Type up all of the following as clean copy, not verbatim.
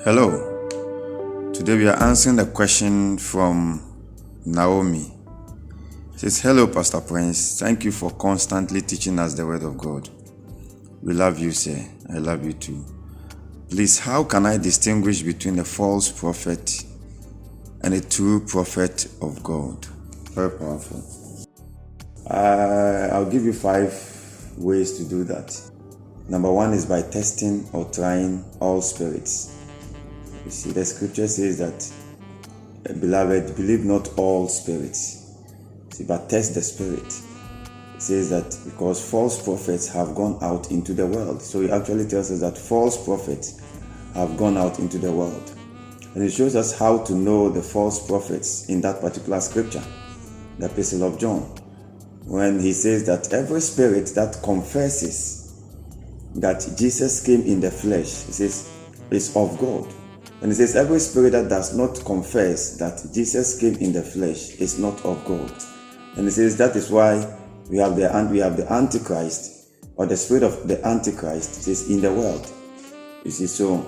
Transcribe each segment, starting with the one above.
Hello. Today we are answering the question from Naomi. It says, "Hello, Pastor Prince. Thank you for constantly teaching us the word of God. We love you, sir. I love you too. Please, how can I distinguish between a false prophet and a true prophet of God?" Very powerful. I'll give you 5 ways to do that. Number 1 is by testing or trying all spirits. You see, the scripture says that, "Beloved, believe not all spirits, see, but test the spirit." It says that because false prophets have gone out into the world. So it actually tells us that false prophets have gone out into the world. And it shows us how to know the false prophets in that particular scripture, the Epistle of John, when he says that every spirit that confesses that Jesus came in the flesh, he says, is of God. And it says every spirit that does not confess that Jesus came in the flesh is not of God. And it says that is why we have the Antichrist, or the spirit of the Antichrist is in the world. You see, so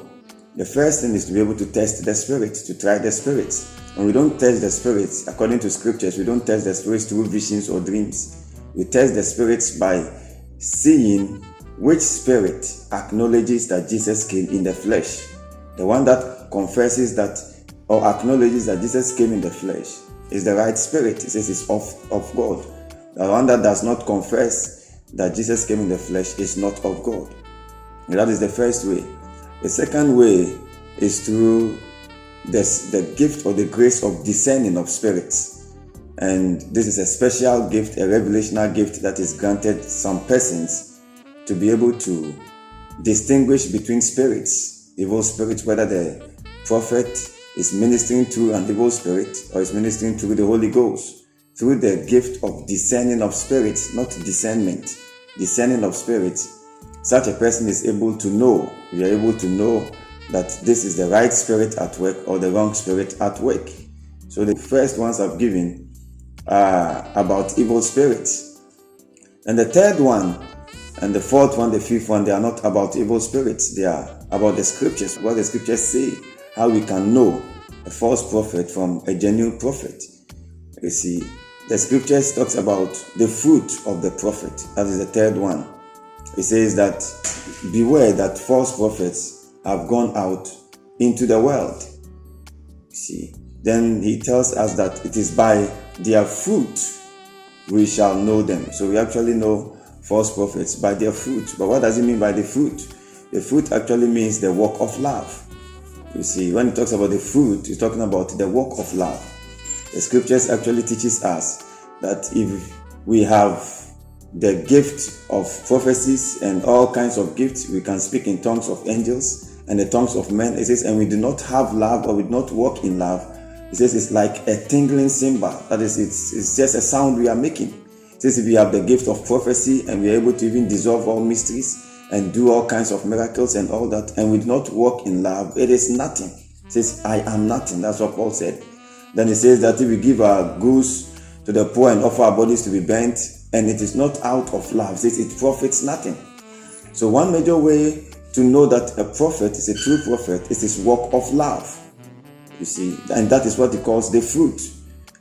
the first thing is to be able to test the spirits, to try the spirits. And we don't test the spirits according to scriptures. We don't test the spirits through visions or dreams. We test the spirits by seeing which spirit acknowledges that Jesus came in the flesh. The one that confesses that or acknowledges that Jesus came in the flesh is the right spirit. It says it's of God. The one that does not confess that Jesus came in the flesh is not of God. And that is the first way. The second way is through the gift or the grace of discerning of spirits. And this is a special gift, a revelational gift that is granted some persons to be able to distinguish between spirits, evil spirits, whether the prophet is ministering through an evil spirit or is ministering through the Holy Ghost, through the gift of discerning of spirits, not discernment, discerning of spirits. Such a person is able to know, we are able to know that this is the right spirit at work or the wrong spirit at work. So the first ones I've given are about evil spirits. And the third one, and the fourth one, the fifth one, they are not about evil spirits. They are about the scriptures, what the scriptures say, how we can know a false prophet from a genuine prophet. You see, the scriptures talks about the fruit of the prophet. That is the third one. It says that beware that false prophets have gone out into the world. You see, then he tells us that it is by their fruit we shall know them. So we actually know false prophets by their fruit. But what does it mean by the fruit? The fruit actually means the work of love. You see, when it talks about the fruit, it's talking about the work of love. The scriptures actually teaches us that if we have the gift of prophecies and all kinds of gifts, we can speak in tongues of angels and the tongues of men. It says, and we do not have love or we do not walk in love. It says it's like a tingling cymbal. That is, it's just a sound we are making. It says if we have the gift of prophecy and we are able to even dissolve all mysteries and do all kinds of miracles and all that, and we do not walk in love, it is nothing. It says, I am nothing. That's what Paul said. Then it says that if we give our goods to the poor and offer our bodies to be burnt, and it is not out of love, it says it profits nothing. So one major way to know that a prophet is a true prophet is his work of love. You see, and that is what he calls the fruit.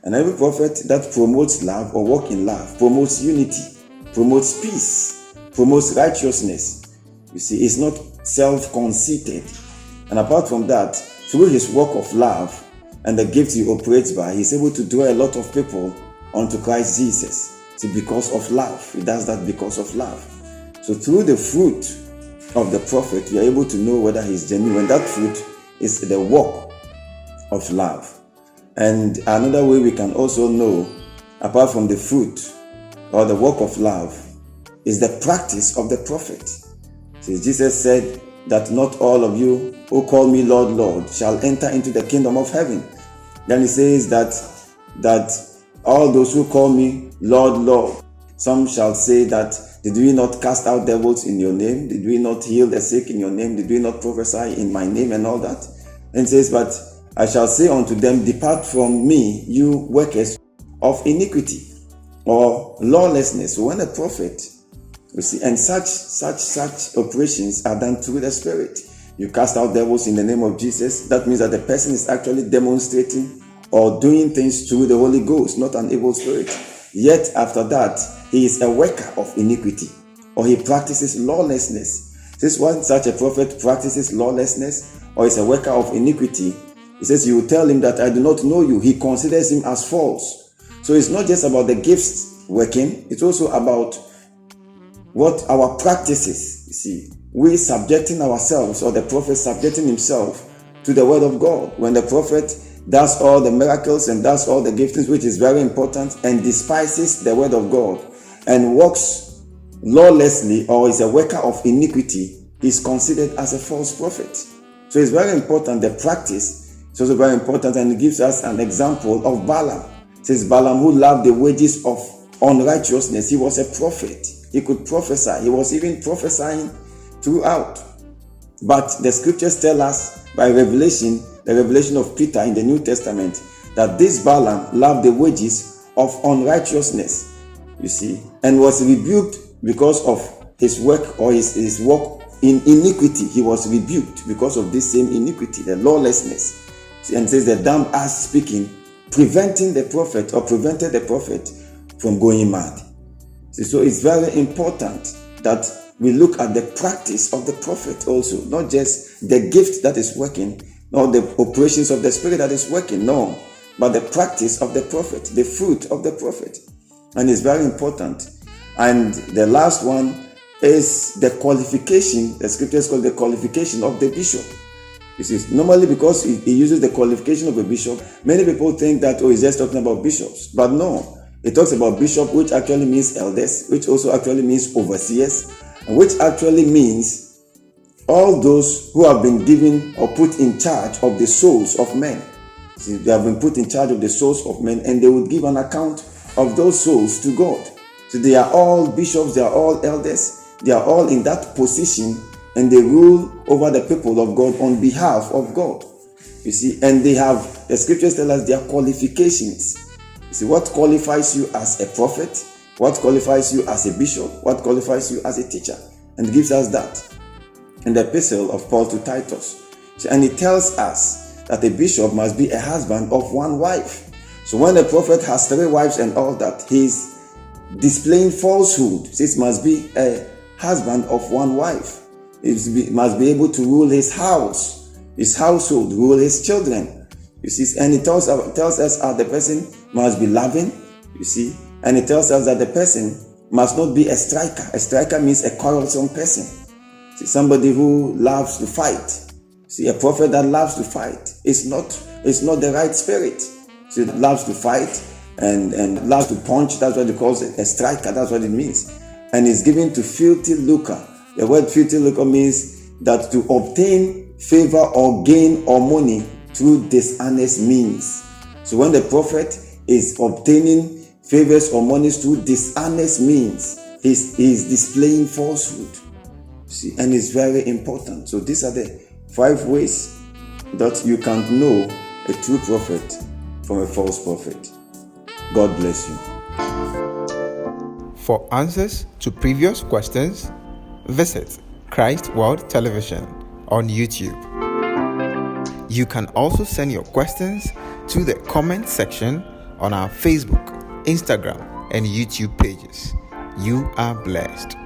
And every prophet that promotes love or walk in love promotes unity, promotes peace, promotes righteousness. You see, it's not self-conceited. And apart from that, through his work of love and the gifts he operates by, he's able to draw a lot of people unto Christ Jesus. See, because of love. He does that because of love. So through the fruit of the prophet, we are able to know whether he's genuine. And that fruit is the work of love. And another way we can also know, apart from the fruit or the work of love, is the practice of the prophet. See, Jesus said that not all of you who call me Lord, Lord shall enter into the kingdom of heaven. Then he says that all those who call me Lord, Lord, some shall say that, did we not cast out devils in your name? Did we not heal the sick in your name? Did we not prophesy in my name and all that? And he says, but I shall say unto them, depart from me, you workers of iniquity or lawlessness. So when a prophet, you see, and such operations are done through the Spirit. you cast out devils in the name of Jesus, that means that the person is actually demonstrating or doing things through the Holy Ghost, not an evil spirit. Yet after that, he is a worker of iniquity, or he practices lawlessness. Since one such a prophet practices lawlessness or is a worker of iniquity, he says, you will tell him that I do not know you. He considers him as false. So it's not just about the gifts working, it's also about what our practices. You see, we subjecting ourselves, or the prophet subjecting himself to the word of God. When the prophet does all the miracles and does all the giftings, which is very important, and despises the word of God and walks lawlessly or is a worker of iniquity, is considered as a false prophet. So it's very important. The practice is also very important, and it gives us an example of Balaam. It says Balaam, who loved the wages of unrighteousness, he was a prophet. He could prophesy. He was even prophesying throughout. But the scriptures tell us by revelation, the revelation of Peter in the New Testament, that this Balaam loved the wages of unrighteousness, you see, and was rebuked because of his work, or his work in iniquity. He was rebuked because of this same iniquity, the lawlessness. And it says the dumb ass speaking, preventing the prophet, or prevented the prophet from going mad. See, so it's very important that we look at the practice of the prophet also, not just the gift that is working, not the operations of the spirit that is working, no, but the practice of the prophet, the fruit of the prophet. And it's very important. And the last one is the qualification. The scriptures call the qualification of the bishop. You see, normally because he uses the qualification of a bishop, many people think that, he's just talking about bishops. But no, it talks about bishop, which actually means elders, which also actually means overseers, and which actually means all those who have been given or put in charge of the souls of men. See, they have been put in charge of the souls of men, and they would give an account of those souls to God. So they are all bishops, they are all elders, they are all in that position, and they rule over the people of God on behalf of God. You see, and they have, the scriptures tell us their qualifications. You see, what qualifies you as a prophet, what qualifies you as a bishop, what qualifies you as a teacher, and it gives us that in the epistle of Paul to Titus. So, and it tells us that a bishop must be a husband of one wife. So when the prophet has 3 wives and all that, he's displaying falsehood. It must be a husband of one wife. He must be able to rule his house, his household, rule his children. You see, and it tells us that the person must be loving, you see, and it tells us that the person must not be a striker. A striker means a quarrelsome person. See, somebody who loves to fight. See, a prophet that loves to fight is not the right spirit. See, loves to fight and loves to punch. That's what it calls it. A striker. That's what it means. And is given to filthy lucre. The word filthy lucre means that to obtain favor or gain or money through dishonest means. So when the prophet is obtaining favors or monies through dishonest means, he's displaying falsehood. See, and it's very important. So these are the 5 ways that you can know a true prophet from a false prophet. God bless you. For answers to previous questions, visit Christ World Television on YouTube. You can also send your questions to the comment section on our Facebook, Instagram, and YouTube pages. You are blessed.